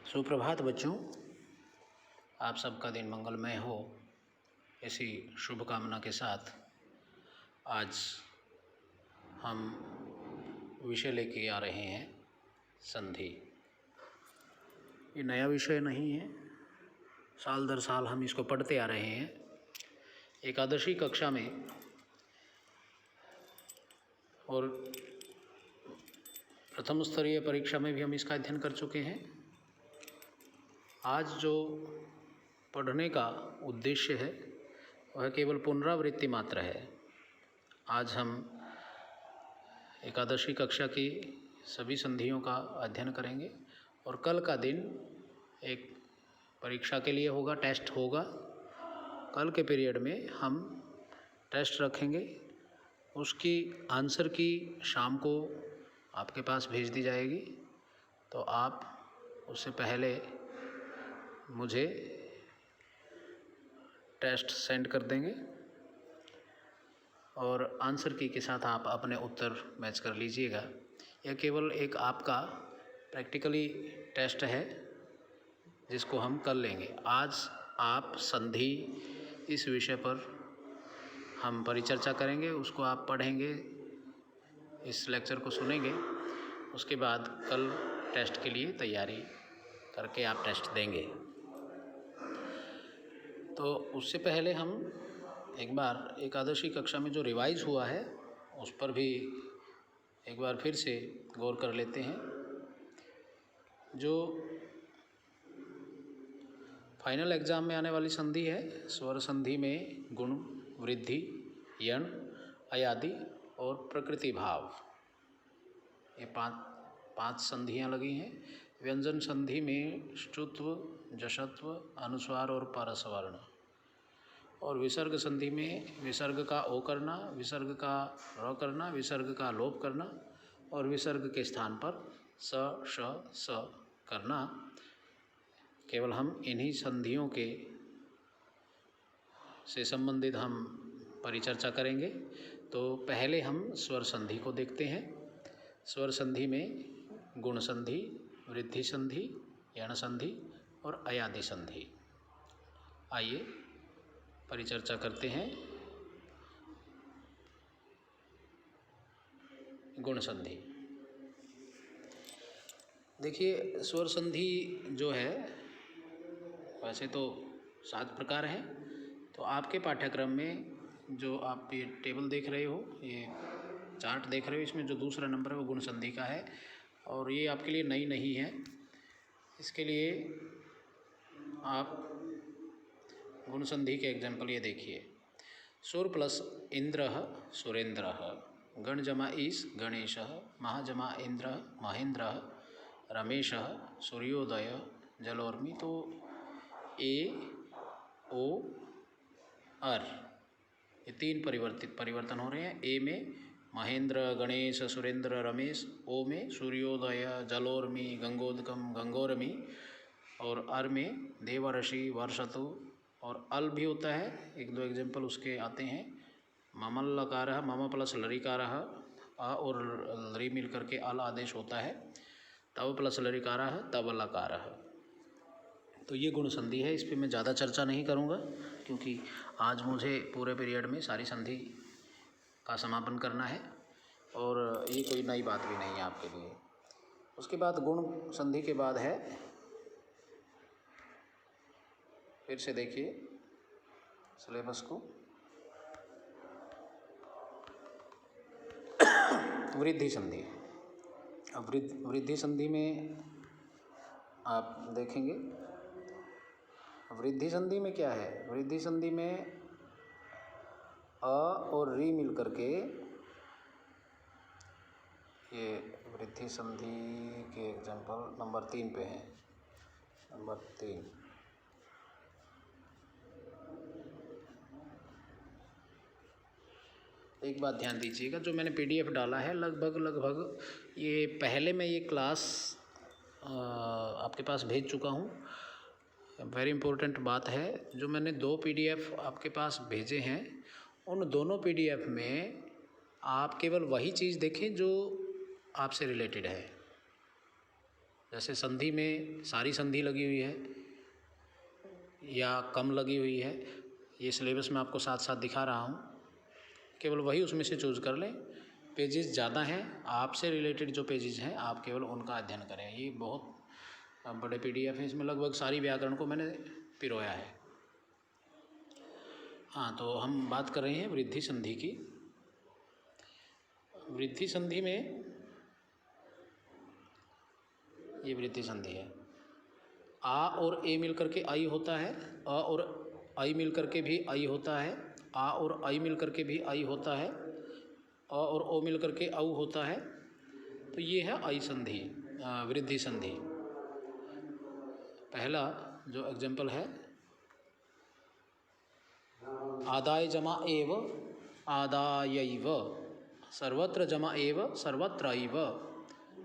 सुप्रभात बच्चों, आप सबका दिन मंगलमय हो, इसी शुभकामना के साथ आज हम विषय लेके आ रहे हैं संधि। ये नया विषय नहीं है, साल दर साल हम इसको पढ़ते आ रहे हैं। एकादशी कक्षा में और प्रथम स्तरीय परीक्षा में भी हम इसका अध्ययन कर चुके हैं। आज जो पढ़ने का उद्देश्य है वह केवल पुनरावृत्ति मात्र है। आज हम एकादशी कक्षा की सभी संधियों का अध्ययन करेंगे और कल का दिन एक परीक्षा के लिए होगा, टेस्ट होगा। कल के पीरियड में हम टेस्ट रखेंगे, उसकी आंसर की शाम को आपके पास भेज दी जाएगी। तो आप उससे पहले मुझे टेस्ट सेंड कर देंगे और आंसर की के साथ आप अपने उत्तर मैच कर लीजिएगा। यह केवल एक आपका प्रैक्टिकली टेस्ट है जिसको हम कर लेंगे। आज आप संधि इस विषय पर हम परिचर्चा करेंगे, उसको आप पढ़ेंगे, इस लेक्चर को सुनेंगे। उसके बाद कल टेस्ट के लिए तैयारी करके आप टेस्ट देंगे। तो उससे पहले हम एक बार एकादशी कक्षा में जो रिवाइज हुआ है उस पर भी एक बार फिर से गौर कर लेते हैं। जो फाइनल एग्ज़ाम में आने वाली संधि है, स्वर संधि में गुण, वृद्धि, यण, अयादि और प्रकृति भाव, ये पांच संधियाँ लगी हैं। व्यंजन संधि में श्रुत्व, जशत्व, अनुस्वार और परस्वर्ण। और विसर्ग संधि में विसर्ग का ओ करना, विसर्ग का र करना, विसर्ग का लोप करना और विसर्ग के स्थान पर स, श, स करना। केवल हम इन्हीं संधियों के से संबंधित हम परिचर्चा करेंगे। तो पहले हम स्वर संधि को देखते हैं। स्वर संधि में गुण संधि, वृद्धि संधि, यण संधि और अयादि संधि। आइए परिचर्चा करते हैं। गुण संधि, देखिए स्वर संधि जो है वैसे तो 7 प्रकार हैं। तो आपके पाठ्यक्रम में जो आप ये टेबल देख रहे हो, ये चार्ट देख रहे हो, इसमें जो दूसरा नंबर है वो गुण संधि का है और ये आपके लिए नई नहीं है। इसके लिए आप गुण संधि के एग्जाम्पल ये देखिए। सुर प्लस इंद्र सुरेंद्र, गण जमा ईश गणेश, महा जमा इंद्र महेंद्र, रमेश, सूर्योदय, जलोर्मी। तो ए, ओ, अर, ये 3 परिवर्तन हो रहे हैं। ए में महेंद्र, गणेश, सुरेंद्र, रमेश। ओ में सूर्योदय, जलोर्मी, गंगोदकम, गंगोरमी। और अर में देवर्षि, वर्षतु। और अल भी होता है, 1-2 एग्जाम्पल उसके आते हैं। ममल लकार, मम प्लस लरिकार, अ और लरी मिल करके अल आदेश होता है। तव प्लस लरिकार, तब लकार। तो ये गुण संधि है। इस पर मैं ज़्यादा चर्चा नहीं करूँगा क्योंकि आज मुझे पूरे पीरियड में सारी संधि का समापन करना है और ये कोई नई बात भी नहीं है आपके लिए। उसके बाद गुण संधि के बाद है, फिर से देखिए सिलेबस को, वृद्धि संधि। अब वृद्धि संधि में आप देखेंगे, वृद्धि संधि में क्या है। वृद्धि संधि में अ और री मिल करके, ये वृद्धि संधि के एग्जाम्पल नंबर 3 पे हैं। नंबर 3, एक बात ध्यान दीजिएगा, जो मैंने PDF डाला है लगभग ये पहले मैं ये क्लास आपके पास भेज चुका हूँ। वेरी इम्पोर्टेंट बात है, जो मैंने 2 PDF आपके पास भेजे हैं, उन दोनों PDF में आप केवल वही चीज़ देखें जो आपसे रिलेटेड है। जैसे संधि में सारी संधि लगी हुई है या कम लगी हुई है, ये सिलेबस में आपको साथ साथ दिखा रहा हूँ, केवल वही उसमें से चूज़ कर लें। पेजेस ज़्यादा हैं, आपसे रिलेटेड जो पेजेस हैं आप केवल उनका अध्ययन करें। ये बहुत बड़े PDF हैं, इसमें लगभग सारी व्याकरण को मैंने पिरोया है। हाँ, तो हम बात कर रहे हैं वृद्धि संधि की। वृद्धि संधि में ये वृद्धि संधि है, आ और ए मिलकर के आई होता है, अ और आई मिलकर के भी आई होता है, आ और आई मिलकर के भी आई होता है, अ और ओ मिलकर के औ होता है। तो ये है आई संधि, वृद्धि संधि। पहला जो एग्जाम्पल है, आदाय जमा एव आदायैव, सर्वत्र जमा एव सर्वत्रैव,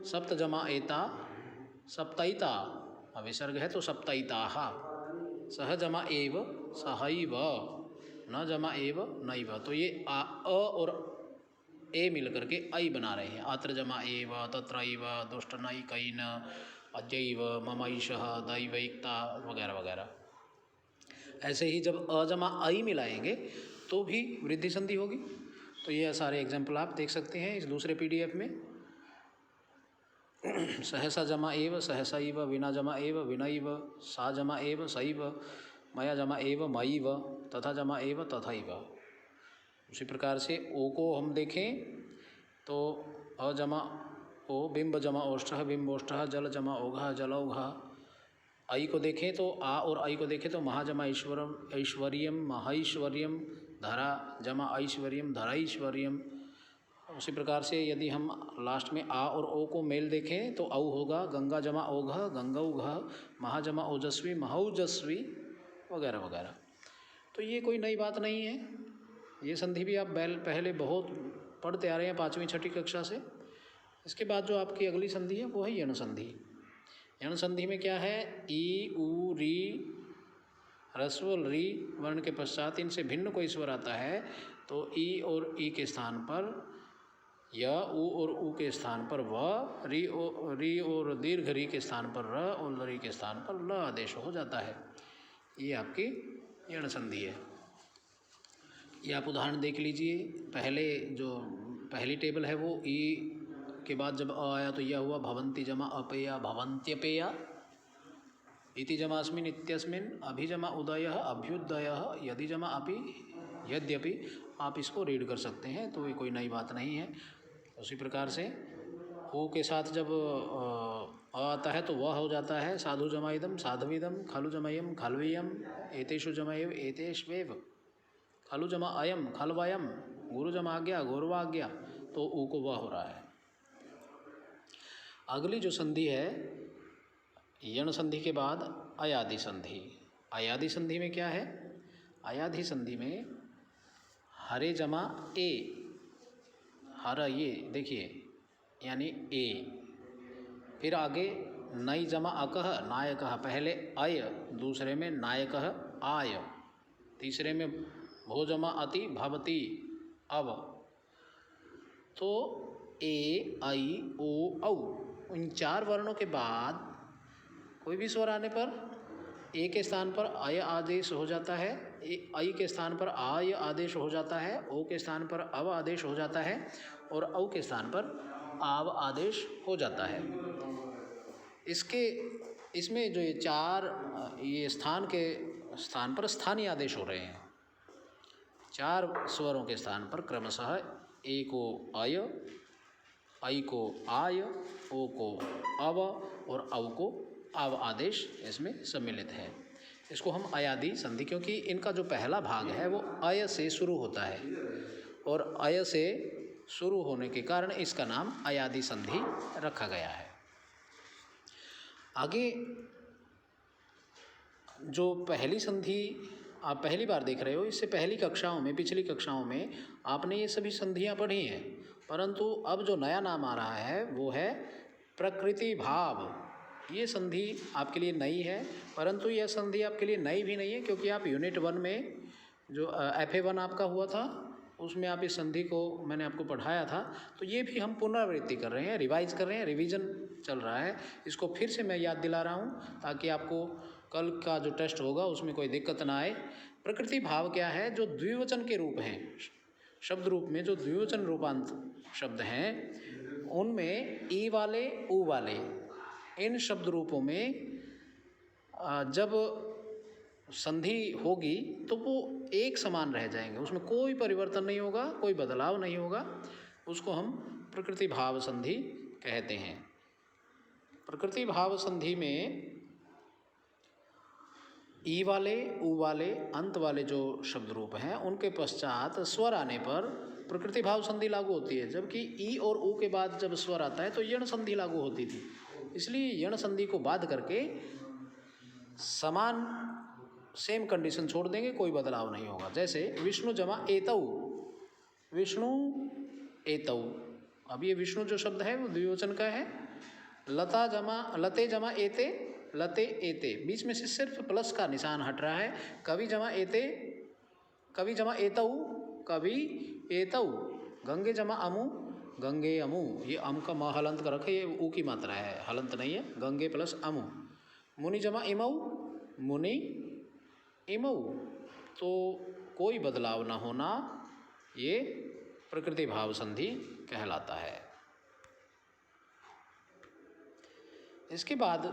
सप्त जमा एता सप्तैता, विसर्ग है तो सप्तैताः, सह जमा एव सहैव, न जमा एव नैव। तो ये अ और ए मिलकर के ऐ बना रहे हैं। अत्र जमा एव, तत्रैव, दुष्टनैकैन, अद्यैव, ममैषः, दैवैक्ता वगैरह वगैरह। ऐसे ही जब अ जमा ऐ मिलाएंगे तो भी वृद्धि संधि होगी। तो ये सारे एग्जाम्पल आप देख सकते हैं इस दूसरे PDF में। सहसा जमा एव सहसैव, विना जमा एव विनैव, सा जमा एव सैव, मया जमा एव मयैव, तथा जमा एव तथैव। उसी प्रकार से ओ को हम देखें तो अ जमा ओ, बिंब जमा ओष्ठः बिंबोष्ठः, जल जमा ओघः जलौघः। ऐ को देखें तो आ और ऐ को देखें तो महा जमा ईश्वरम ऐश्वर्यम महैश्वर्यम, धरा जमा ऐश्वर्यम धरैश्वर्यम। उसी प्रकार से यदि हम लास्ट में आ और ओ को मेल देखें तो औ होगा, गंगा जमा ओघ गंगौघ, महा जमा ओजस्वी महौजस्वी वगैरह वगैरह। तो ये कोई नई बात नहीं है, ये संधि भी आप पहले बहुत पढ़ते आ रहे हैं 5वीं 6ठी कक्षा से। इसके बाद जो आपकी अगली संधि है वो है यण संधि। यण संधि में क्या है, ई उ री ह्रस्व री वर्ण के पश्चात इनसे भिन्न कोई स्वर आता है तो ई और ई के स्थान पर य, उ और उ के स्थान पर व, री और दीर्घ री के स्थान पर र और री के स्थान पर ल आदेश हो जाता है। ये आपकी यण संधि है। ये आप उदाहरण देख लीजिए। पहले जो पहली टेबल है वो ई के बाद जब अ आया तो यह हुआ, भवन्ति जमा अपेया भवन्त्यपेया, इति जमा अस्मिन् इत्यस्मिन्, अभि जमा उदयः अभ्युदयः, यदि जमा अपि यद्यपि। आप इसको रीड कर सकते हैं, तो ये कोई नई बात नहीं है। उसी प्रकार से ओ के साथ जब अ आता है तो वह हो जाता है, साधु जमा इदम साधुविदम, खलु जमयम खलवीयम, एतेषु जमयव एतेष्वेव, खलु जमा अयम खलवयम, गुरु जमा आज्ञा गौरवाज्ञा। तो ऊ को वह हो रहा है। अगली जो संधि है यण संधि के बाद अयादि संधि। अयादि संधि में क्या है, अयादि संधि में हरे जमा ए, हरा ये देखिए यानी ए, फिर आगे नई जमा अकह नायकः, पहले अय, दूसरे में नायकः आय, तीसरे में भो जमा अति भवती अब। तो ए आई ओ औ इन 4 वर्णों के बाद कोई भी स्वर आने पर ए के स्थान पर अय आदेश हो जाता है, आई के स्थान पर आय आदेश हो जाता है, ओ के स्थान पर अव आदेश हो जाता है और औ के स्थान पर आव आदेश हो जाता है। इसमें जो ये 4 ये स्थान के स्थान पर स्थानीय आदेश हो रहे हैं। 4 स्वरों के स्थान पर क्रमशः ए को अय, आई को आय, ओ को अव और औ को आव आदेश इसमें सम्मिलित है। इसको हम अयादि संधि, क्योंकि इनका जो पहला भाग है वो अय से शुरू होता है और अय से शुरू होने के कारण इसका नाम अयादि संधि रखा गया है। आगे जो पहली संधि आप पहली बार देख रहे हो, इससे पहली कक्षाओं में, पिछली कक्षाओं में आपने ये सभी संधियां पढ़ी हैं, परंतु अब जो नया नाम आ रहा है वो है प्रकृति भाव। ये संधि आपके लिए नई है, परंतु यह संधि आपके लिए नई भी नहीं है, क्योंकि आप यूनिट 1 में जो FA1 आपका हुआ था उसमें आप इस संधि को मैंने आपको पढ़ाया था। तो ये भी हम पुनरावृत्ति कर रहे हैं, रिवाइज कर रहे हैं, रिवीजन चल रहा है, इसको फिर से मैं याद दिला रहा हूँ ताकि आपको कल का जो टेस्ट होगा उसमें कोई दिक्कत ना आए। प्रकृति भाव क्या है? जो द्विवचन के रूप हैं, शब्द रूप में जो द्विवचन रूपांत शब्द हैं, उनमें ई वाले, ऊ वाले, इन शब्द रूपों में जब संधि होगी तो वो एक समान रह जाएंगे, उसमें कोई परिवर्तन नहीं होगा, कोई बदलाव नहीं होगा। उसको हम प्रकृति भाव संधि कहते हैं। प्रकृति भाव संधि में ई वाले, ऊ वाले, अंत वाले जो शब्द रूप हैं उनके पश्चात स्वर आने पर प्रकृति भाव संधि लागू होती है, जबकि ई और ऊ के बाद जब स्वर आता है तो यण संधि लागू होती थी। इसलिए यण संधि को बाध करके समान सेम कंडीशन छोड़ देंगे, कोई बदलाव नहीं होगा। जैसे विष्णु जमा एतऊ, विष्णु एतऊ, अब ये विष्णु जो शब्द है वो द्विवचन का है। लता जमा लते जमा एते, लते एते, बीच में से सिर्फ प्लस का निशान हट रहा है। कवि जमा एते, कवि जमा एतऊ, कवि एतऊ। गंगे जमा अमु, गंगे अमु, ये अम का म हलंत का रखे, ये ऊ की मात्रा है, हलंत नहीं है। गंगे प्लस अमु। मुनि जमा इमऊ, मुनि इमऊ, तो कोई बदलाव ना होना, ये प्रकृति भाव संधि कहलाता है। इसके बाद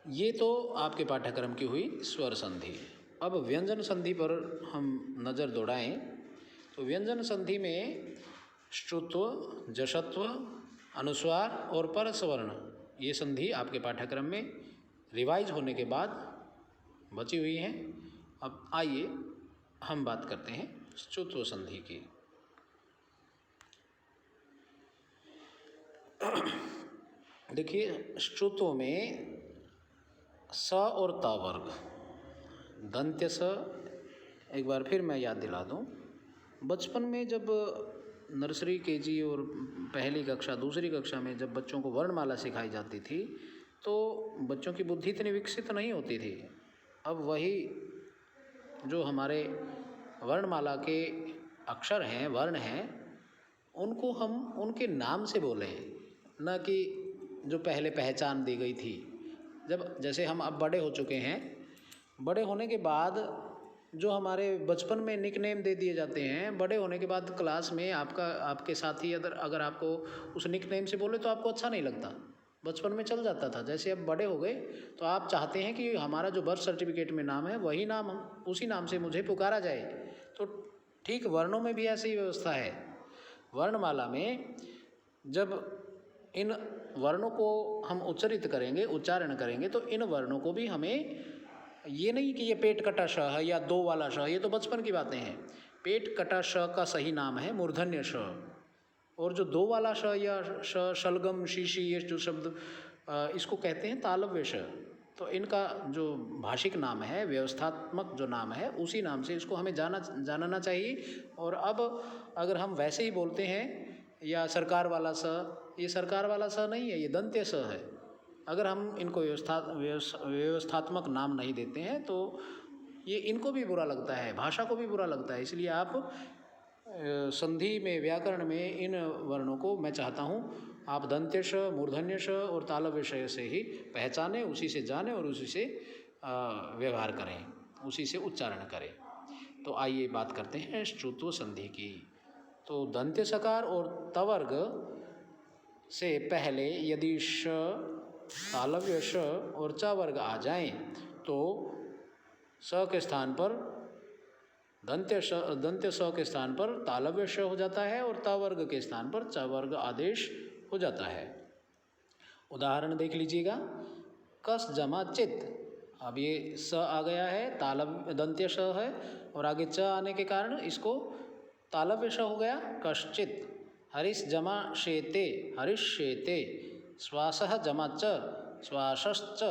ये तो आपके पाठ्यक्रम की हुई स्वर संधि। अब व्यंजन संधि पर हम नज़र दौड़ाएं तो व्यंजन संधि में श्रुत्व, जशत्व, अनुस्वार और परस्वर्ण, ये संधि आपके पाठ्यक्रम में रिवाइज होने के बाद बची हुई हैं। अब आइए हम बात करते हैं श्रुत्व संधि की। देखिए, श्रुत्व में स और त वर्ग, दंत्य स, एक बार फिर मैं याद दिला दूं, बचपन में जब नर्सरी, केजी और पहली कक्षा, दूसरी कक्षा में जब बच्चों को वर्णमाला सिखाई जाती थी तो बच्चों की बुद्धि इतनी विकसित नहीं होती थी। अब वही जो हमारे वर्णमाला के अक्षर हैं, वर्ण हैं, उनको हम उनके नाम से बोलें, न कि जो पहले पहचान दी गई थी। जब जैसे हम अब बड़े हो चुके हैं, बड़े होने के बाद जो हमारे बचपन में निकनेम दे दिए जाते हैं, बड़े होने के बाद क्लास में आपके साथी अगर आपको उस निकनेम से बोले तो आपको अच्छा नहीं लगता, बचपन में चल जाता था। जैसे अब बड़े हो गए तो आप चाहते हैं कि हमारा जो बर्थ सर्टिफिकेट में नाम है वही नाम, उसी नाम से मुझे पुकारा जाए। तो ठीक वर्णों में भी ऐसी व्यवस्था है। वर्णमाला में जब इन वर्णों को हम उच्चारित करेंगे, उच्चारण करेंगे, तो इन वर्णों को भी हमें, ये नहीं कि ये पेट कटा श है या दो वाला श, ये तो बचपन की बातें हैं। पेट कटा श का सही नाम है मूर्धन्य श, और जो दो वाला श या श, शलगम, शीशी, ये जो शब्द इसको कहते हैं तालव्य श। तो इनका जो भाषिक नाम है, व्यवस्थात्मक जो नाम है, उसी नाम से इसको हमें जानना चाहिए। और अब अगर हम वैसे ही बोलते हैं या सरकार वाला स, ये सरकार वाला स नहीं है, ये दंत्य स है। अगर हम इनको व्यवस्थात्मक नाम नहीं देते हैं तो ये इनको भी बुरा लगता है, भाषा को भी बुरा लगता है। इसलिए आप संधि में, व्याकरण में इन वर्णों को मैं चाहता हूँ आप दंत्य श, मूर्धन्य श और तालव्य श से ही पहचानें, उसी से जानें और उसी से व्यवहार करें, उसी से उच्चारण करें। तो आइए बात करते हैं श्रुत्व संधि की। तो दंत्य सकार और तवर्ग से पहले यदि श, तालव्य श और च वर्ग आ जाएं तो स के स्थान पर दंत्य स के स्थान पर तालव्य श हो जाता है और त वर्ग के स्थान पर च वर्ग आदेश हो जाता है। उदाहरण देख लीजिएगा, कस जमा चित, अब ये स आ गया है, दंत्य स है और आगे च आने के कारण इसको तालव्य श हो गया, कश्चित। हरिश जमा शेते, हरिष्येते। श्वासः जमा च, श्वासश्च।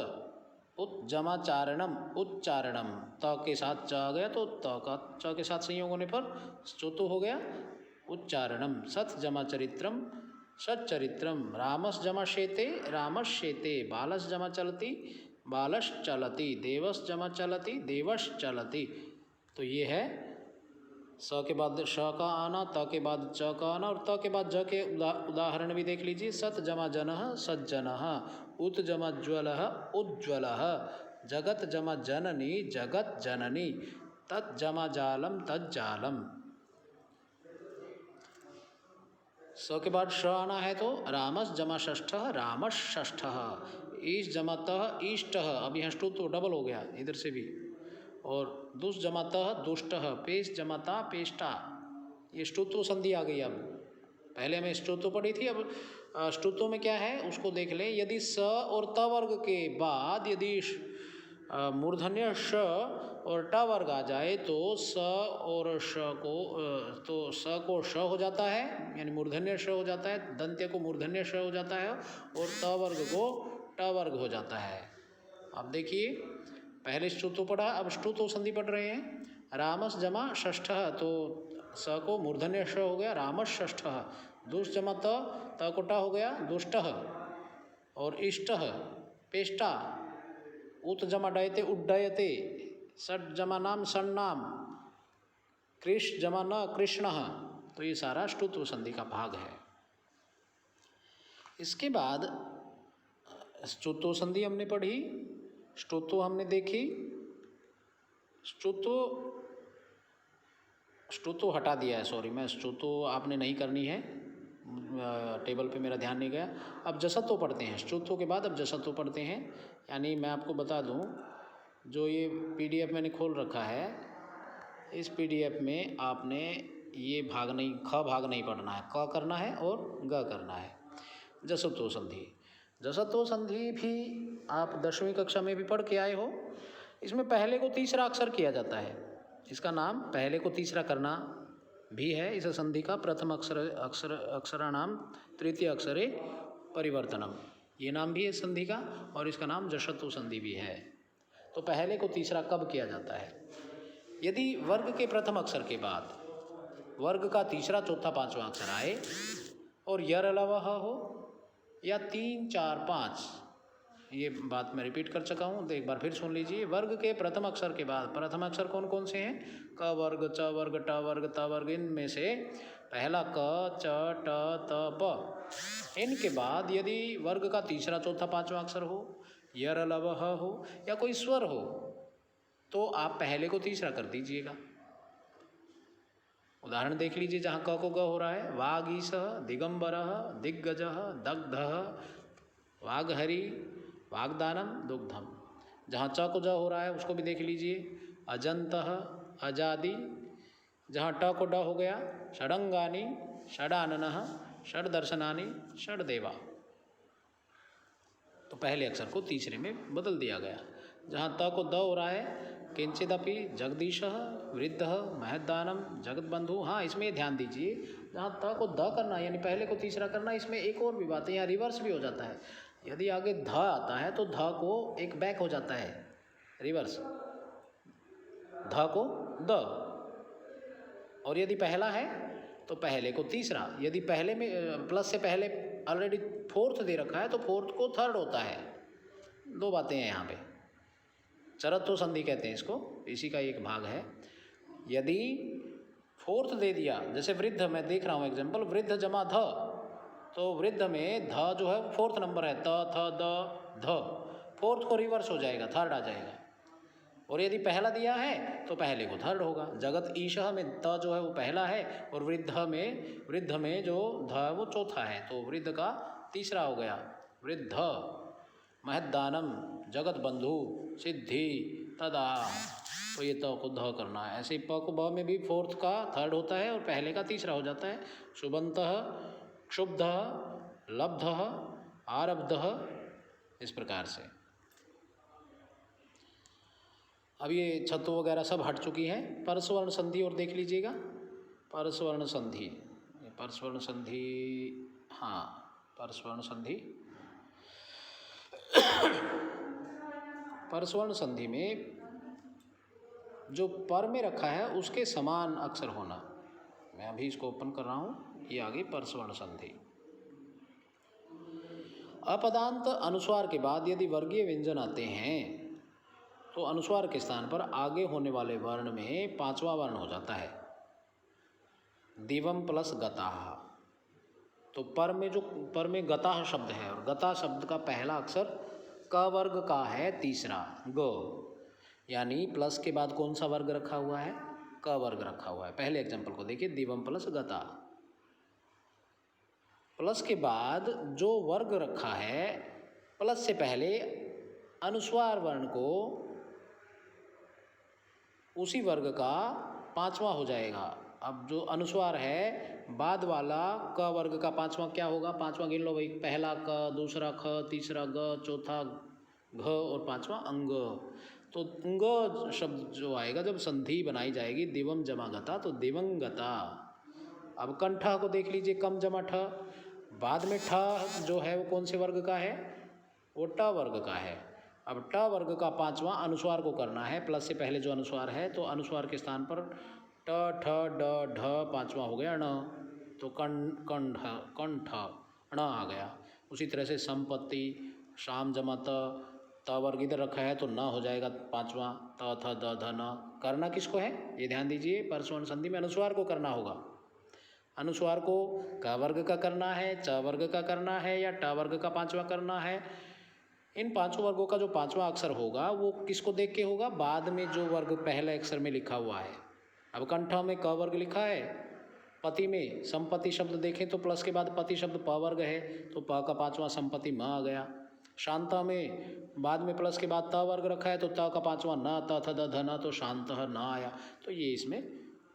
उज्जमाचारणम, उच्चारणम, त के साथ च आ गया तो त का च के साथ संयोग होने पर चतु हो गया, उच्चारणम। सत जमा चरित्रम, सच्चरित्रम। रामस जमा शेते, रामश्येते। बालस जमा चलती, बालश्चलति। देवस जमा चलति, देवश्चलति। तो ये है स के बाद श का आना, त के बाद च का आना और त के बाद ज के उदाहरण भी देख लीजिए। सत जमा जनः सज्जनः, उत जमा ज्वलः उज्ज्वलः, जगत जमा जननी जगत जननी, तत् जमा जालम तज्जालम। स के बाद श आना है तो रामस जमा षष्ठः रामस षष्ठः, ईश जमा तः ईष्टः, अब यहाँ ष्टु तो डबल हो गया इधर से भी, और दुष्ट जमा तः दुष्टः, पेश जमा ता पेष्टा, ये ष्टुत्व संधि आ गई। अब पहले हमें ष्टुत्व पढ़ी थी, अब ष्टुत्व में क्या है उसको देख लें। यदि स और त वर्ग के बाद यदि मूर्धन्य श और ट वर्ग आ जाए तो स और श को तो स को श हो जाता है, यानी मूर्धन्य श हो जाता है, दंत्य को मूर्धन्य श हो जाता है, और त वर्ग को ट वर्ग हो जाता है। अब देखिए पहले ष्टुत्व पढ़ा, अब ष्टुत्व संधि पढ़ रहे हैं। रामस जमा षष्ठः, तो स को मूर्धन्य श हो गया रामस षष्ठः, दुष्ट जमा त को ट हो गया दुष्टः, और इष्टः पेष्टा, उत जमा डयते उड्डयते, षट जमा नाम सन्नाम, कृष जमा न कृष्णः, तो ये सारा ष्टुत्व संधि का भाग है। इसके बाद ष्टुत्व संधि हमने पढ़ी, ष्टुत्व हमने देखी, ष्टुत्व हटा दिया है, सॉरी मैं ष्टुत्व आपने नहीं करनी है, टेबल पे मेरा ध्यान नहीं गया। अब जसत्व पढ़ते हैं, ष्टुत्व के बाद अब जसत्व पढ़ते हैं। यानी मैं आपको बता दूं, जो ये पीडीएफ मैंने खोल रखा है, इस पीडीएफ में आपने ये भाग नहीं, ख भाग नहीं पढ़ना है, क करना है और ग करना है। जसत्व संधि, जसत्व संधि भी आप 10वीं कक्षा में भी पढ़ के आए हो। इसमें पहले को तीसरा अक्षर किया जाता है, इसका नाम पहले को तीसरा करना भी है। इस संधि का प्रथम अक्षराणाम तृतीय अक्षरे परिवर्तनम, ये नाम भी है संधि का, और इसका नाम जसत्व संधि भी है। तो पहले को तीसरा कब किया जाता है? यदि वर्ग के प्रथम अक्षर के बाद वर्ग का तीसरा चौथा पांचवा अक्षर आए और यर अलावा हो या 3 4 5, ये बात मैं रिपीट कर चुका हूँ, तो एक बार फिर सुन लीजिए। वर्ग के प्रथम अक्षर के बाद, प्रथम अक्षर कौन कौन से हैं? क वर्ग, च वर्ग, ट वर्ग, त वर्ग, इनमें से पहला क, च, ट, त, प। इनके बाद यदि वर्ग का तीसरा चौथा पांचवा अक्षर हो, यर लव हो या कोई स्वर हो, तो आप पहले को तीसरा कर दीजिएगा। उदाहरण देख लीजिए, जहाँ क को ग हो रहा है, वागीश, दिगंबरः, दिग्गजः, दग्धः, वाघहरि, वाग्दानम, दुग्धम। जहाँ च को ज हो रहा है उसको भी देख लीजिए, अजंतः, अजादि। जहाँ ट को ड हो गया, षडंगानि, षडाननः, षडदर्शनानि, षडदेवा। तो पहले अक्षर को तीसरे में बदल दिया गया। जहाँ त को द हो रहा है, किंचिदपि, जगदीशः, वृद्धः, महद्दानम, जगतबंधु। हाँ, इसमें ध्यान दीजिए, जहाँ त को द करना यानी पहले को तीसरा करना, इसमें एक और भी बात है, यहाँ रिवर्स भी हो जाता है। यदि आगे ध आता है तो ध को एक बैक हो जाता है, रिवर्स, ध को द। और यदि पहला है तो पहले को तीसरा। यदि पहले में प्लस से पहले ऑलरेडी फोर्थ दे रखा है तो फोर्थ को थर्ड होता है। दो बातें हैं यहाँ पे, चरत्व संधि कहते हैं इसको, इसी का एक भाग है। यदि फोर्थ दे दिया, जैसे वृद्ध, मैं देख रहा हूँ एग्जाम्पल, वृद्ध जमा ध, तो वृद्ध में ध जो है फोर्थ नंबर है, त थ द ध, फोर्थ को रिवर्स हो जाएगा, थर्ड आ जाएगा। और यदि पहला दिया है तो पहले को थर्ड होगा। जगत ईशः में त जो है वो पहला है, और वृद्ध में जो ध वो चौथा है, तो वृद्ध का तीसरा हो गया, वृद्ध। महद्दानम, जगत बंधु, सिद्धि, तदा, तो ये त को ध करना है। ऐसे प को ब में भी फोर्थ का थर्ड होता है और पहले का तीसरा हो जाता है। शुभंतः, क्षुब्धः, लब्धः, आरब्धः, इस प्रकार से। अब ये छत्व वगैरह सब हट चुकी है। परस्वर्ण संधि और देख लीजिएगा, परस्वर्ण संधि, परस्वर्ण संधि, हाँ परस्वर्ण संधि। परस्वर्ण संधि में जो पर में रखा है उसके समान अक्षर होना। मैं अभी इसको ओपन कर रहा हूँ, ये आगे परस्वर्ण संधि। अपदांत अनुस्वार के बाद यदि वर्गीय व्यंजन आते हैं तो अनुस्वार के स्थान पर आगे होने वाले वर्ण में पांचवा वर्ण हो जाता है। दिवम प्लस गताः। तो पर में गताः शब्द है और गता शब्द का पहला अक्षर क वर्ग का है, तीसरा ग, यानी प्लस के बाद कौन सा वर्ग रखा हुआ है? क वर्ग रखा हुआ है। पहले एग्जाम्पल को देखिए, दिवम प्लस गता। प्लस के बाद जो वर्ग रखा है, प्लस से पहले अनुस्वार वर्ण को उसी वर्ग का पांचवा हो जाएगा। अब जो अनुस्वार है, बाद वाला क वर्ग का पांचवा क्या होगा? पांचवा गिन लो भाई, पहला क, दूसरा ख, तीसरा ग, चौथा घ और पांचवा अंग। तो अंग शब्द जो आएगा, जब संधि बनाई जाएगी दिवम जमा गता, तो दिवंगता। अब कंठा को देख लीजिए, कम जमा ठ, बाद में ठ जो है वो कौन से वर्ग का है? वो ट वर्ग का है। अब ट वर्ग का पांचवा अनुस्वार को करना है, प्लस से पहले जो अनुस्वार है, तो अनुस्वार के स्थान पर ट ठ ड ढ पांचवा हो गया ण, तो कंठ ण आ गया। उसी तरह से संपत्ति, शाम जमा त वर्ग इधर रखा है तो न हो जाएगा पांचवा, त थ द ध न। करना किसको है? ये ध्यान दीजिए, परस्वर्ण संधि में अनुस्वार को करना होगा। अनुस्वार को क वर्ग का करना है, च वर्ग का करना है या ट वर्ग का पांचवा करना है। इन पांचों वर्गों का जो पांचवा अक्षर होगा वो किसको देख के होगा? बाद में जो वर्ग पहले अक्षर में लिखा हुआ है। अब कंठ में क वर्ग लिखा है, पति में संपत्ति शब्द देखें तो प्लस के बाद पति शब्द प वर्ग है, तो प का पांचवा संपत्ति म आ गया। शांता में बाद में प्लस के बाद त वर्ग रखा है, तो त का पांचवा न, त थ द ध न, तो शांत न आया। तो ये इसमें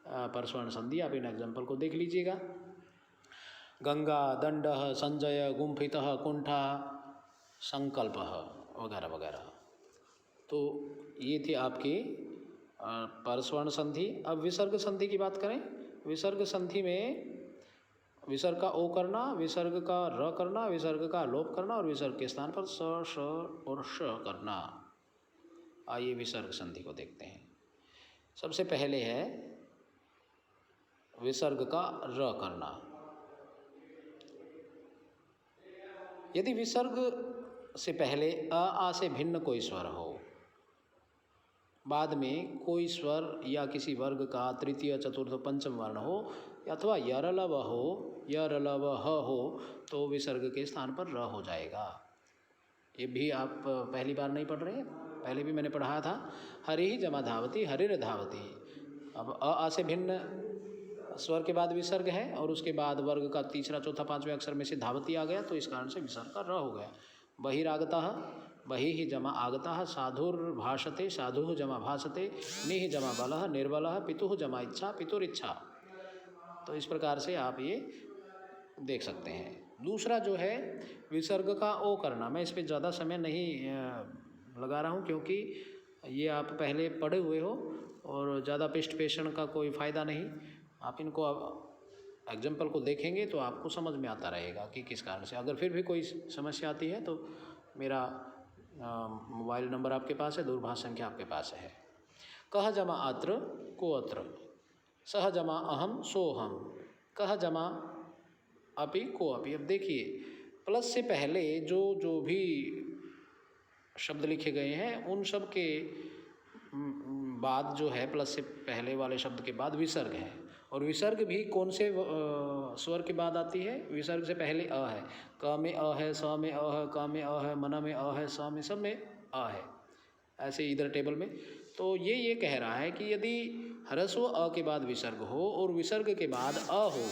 परस्वर्ण संधि। आप इन एग्जाम्पल को देख लीजिएगा, गंगा, दंड, संजय, गुम्फित, कुंठा, संकल्प वगैरह वगैरह। तो ये थे आपके परस्वर्ण संधि। अब विसर्ग संधि की बात करें। विसर्ग संधि में विसर्ग का ओ करना, विसर्ग का र करना, विसर्ग का लोप करना और विसर्ग के स्थान पर स, श और श करना। आइए विसर्ग संधि को देखते हैं। सबसे पहले है विसर्ग का र करना। यदि विसर्ग से पहले आ से भिन्न कोई स्वर हो, बाद में कोई स्वर या किसी वर्ग का तृतीय, चतुर्थ, पंचम वर्ण हो, अथवा यरलव हो, यरलव ह हो, तो विसर्ग के स्थान पर र हो जाएगा। ये भी आप पहली बार नहीं पढ़ रहे हैं, पहले भी मैंने पढ़ाया था। हरि जमा धावती, हरिर धावती। अब आ से भिन्न स्वर के बाद विसर्ग है और उसके बाद वर्ग का तीसरा, चौथा, पांचवें अक्षर में से धावती आ गया, तो इस कारण से विसर्ग का र हो गया। बहिरागतः, बहिः जमा आगतः, साधुर्भाषते, साधुः जमा भाषते, निः जमा बलः, निर्बलः, पितुः जमा इच्छा, पितुरिच्छा। तो इस प्रकार से आप ये देख सकते हैं। दूसरा जो है विसर्ग का ओ करना, मैं इस पर ज़्यादा समय नहीं लगा रहा हूँ क्योंकि ये आप पहले पढ़े हुए हो और ज़्यादा पृष्ठ पेषण का कोई फ़ायदा नहीं। आप इनको एग्जाम्पल को देखेंगे तो आपको समझ में आता रहेगा कि किस कारण से। अगर फिर भी कोई समस्या आती है तो मेरा मोबाइल नंबर आपके पास है, दूरभाष संख्या आपके पास है। कह जमा अत्र को अत्र, सह जमा अहम सोहम, कह जमा अपि को अपि। अब देखिए, प्लस से पहले जो भी शब्द लिखे गए हैं उन सब के बाद जो है, प्लस से पहले वाले शब्द के बाद विसर्ग है। और विसर्ग भी कौन से स्वर के बाद आती है? विसर्ग से पहले अ है। क में अ है, स में अ है, क में अ है, मन में अ है, स में, सब में अ है। ऐसे इधर टेबल में तो ये कह रहा है कि यदि ह्रस्व अ के बाद विसर्ग हो और विसर्ग के बाद अ हो,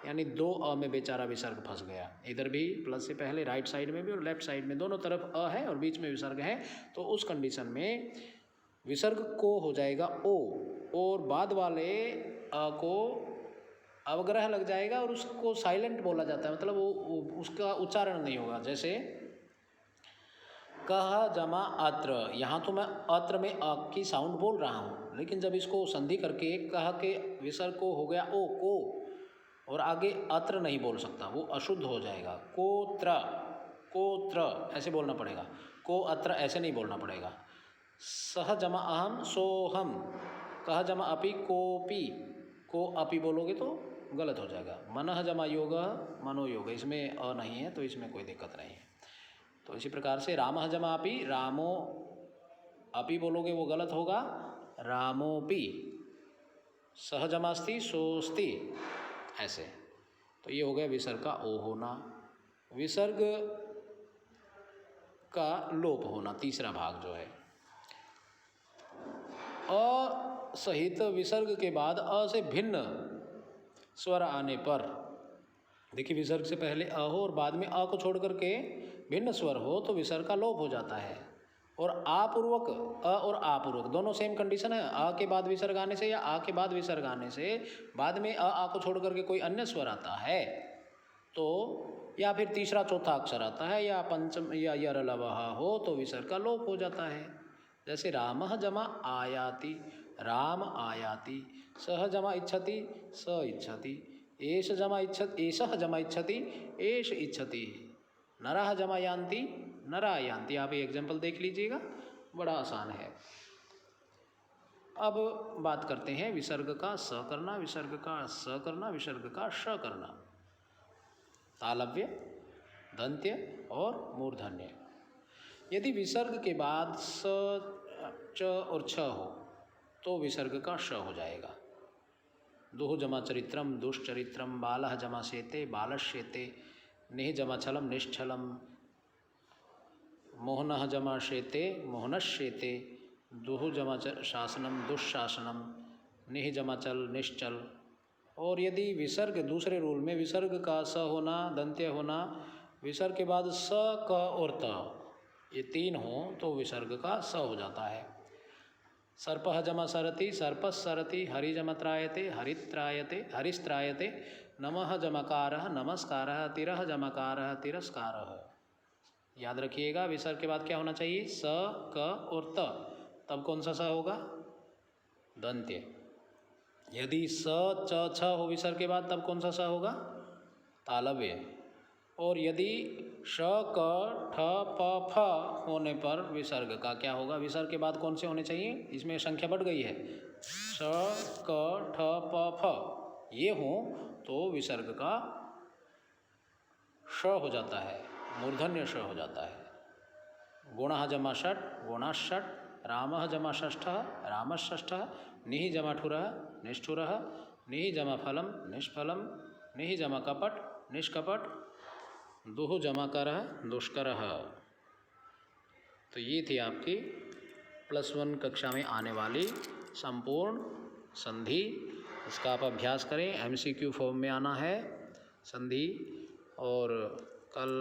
यानी दो अ में बेचारा विसर्ग फंस गया। इधर भी प्लस से पहले राइट साइड में भी और लेफ्ट साइड में दोनों तरफ अ है और बीच में विसर्ग है, तो उस कंडीशन में विसर्ग को हो जाएगा ओ, और बाद वाले अ को अवग्रह लग जाएगा और उसको साइलेंट बोला जाता है, मतलब वो उसका उच्चारण नहीं होगा। जैसे कह जमा अत्र, यहाँ तो मैं अत्र में अ की साउंड बोल रहा हूँ, लेकिन जब इसको संधि करके कह के विसर्ग को हो गया ओ, को, और आगे अत्र नहीं बोल सकता, वो अशुद्ध हो जाएगा। कोत्र ऐसे बोलना पड़ेगा, को अत्र ऐसे नहीं बोलना पड़ेगा। सह जमा अहम सोहम, कह जमा अपि कोपि, को अपि बोलोगे तो गलत हो जाएगा। मनः जमा योग, मनोयोग, इसमें अ नहीं है तो इसमें कोई दिक्कत नहीं है। तो इसी प्रकार से रामः जमा अपि, रामो अपि बोलोगे वो गलत होगा, रामोपि। सह जमास्ति सोस्ति, ऐसे। तो ये हो गया विसर्ग का ओ होना। विसर्ग का लोप होना, तीसरा भाग जो है। अ सहित विसर्ग के बाद अ से भिन्न स्वर आने पर, देखिए विसर्ग से पहले अ हो और बाद में अ को छोड़ करके भिन्न स्वर हो तो विसर्ग का लोप हो जाता है। और आपूर्वक, अ और आपूर्वक दोनों सेम कंडीशन है। अ के बाद विसर्ग आने से या आ के बाद विसर्ग आने से बाद में आ को छोड़ करके कोई अन्य स्वर आता है तो, या फिर तीसरा चौथा अक्षर आता है या पंचम या यरलवः हो तो विसर्ग का लोप हो जाता है। जैसे रामः जमा आयाति, राम आयाति। सह जमा इच्छति, स इच्छति। एष जमा इच्छति, एषः जमा इच्छति, एष इच्छति। नरः जमा यान्ति, नरा यान्ति। आप ये एग्जाम्पल देख लीजिएगा, बड़ा आसान है। अब बात करते हैं विसर्ग का स करना, विसर्ग का स करना, विसर्ग का श करना। तालव्य, दंत्य और मूर्धन्य। यदि विसर्ग के बाद स, च और छ हो तो विसर्ग का श हो जाएगा। दुह जमा चरित्रम, दुष्चरित्रम। बालः जमा शेते, बालश्येते। निः जमा छलम, निश्छलम। मोहनः जमा शेते, मोहनश्येते। दुह जमा शासनम, दुःशासनम। निः जमा चल, निश्चल। और यदि विसर्ग दूसरे रूल में विसर्ग का स होना, दंत्य होना, विसर्ग के बाद स, क और त ये तीन हो तो विसर्ग का स हो जाता है। सर्पः जमा सरति, सर्पस्सरति। हरि जमा त्रायते, हरित्रायते, हरिस्त्रायते। नमः जमकारः, नमस्कारः। तिरः जमकारः, तिरस्कारः। याद रखिएगा विसर्ग के बाद क्या होना चाहिए, स, क और त। तब कौन सा स होगा, दंत्य। यदि स, च, छ हो विसर्ग के बाद तब कौन सा स होगा, तालव्य। और यदि श, क, ठ, प, फ होने पर विसर्ग का क्या होगा, विसर्ग के बाद कौन से होने चाहिए, इसमें संख्या बढ़ गई है, श, क, ठ, प, फ ये हो तो विसर्ग का श हो जाता है, मूर्धन्य श हो जाता है। गुणः जमा षट्, गुणाश्षट्। रामः जमा षष्ठः, रामश्षष्ठः। निः जमा ठुरः, निष्ठुरः। निः जमा फलम, निष्फलम। निः जमा कपट, निष्कपट। दुह जमा करः, दुष्करः। तो ये थी आपकी +1 कक्षा में आने वाली संपूर्ण संधि। इसका आप अभ्यास करें, MCQ फॉर्म में आना है संधि। और कल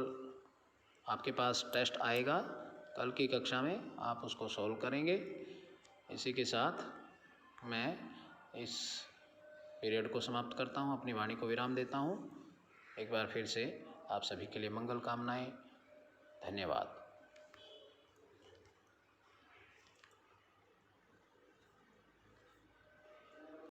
आपके पास टेस्ट आएगा, कल की कक्षा में आप उसको सॉल्व करेंगे। इसी के साथ मैं इस पीरियड को समाप्त करता हूँ, अपनी वाणी को विराम देता हूँ। एक बार फिर से आप सभी के लिए मंगल कामनाएं। धन्यवाद।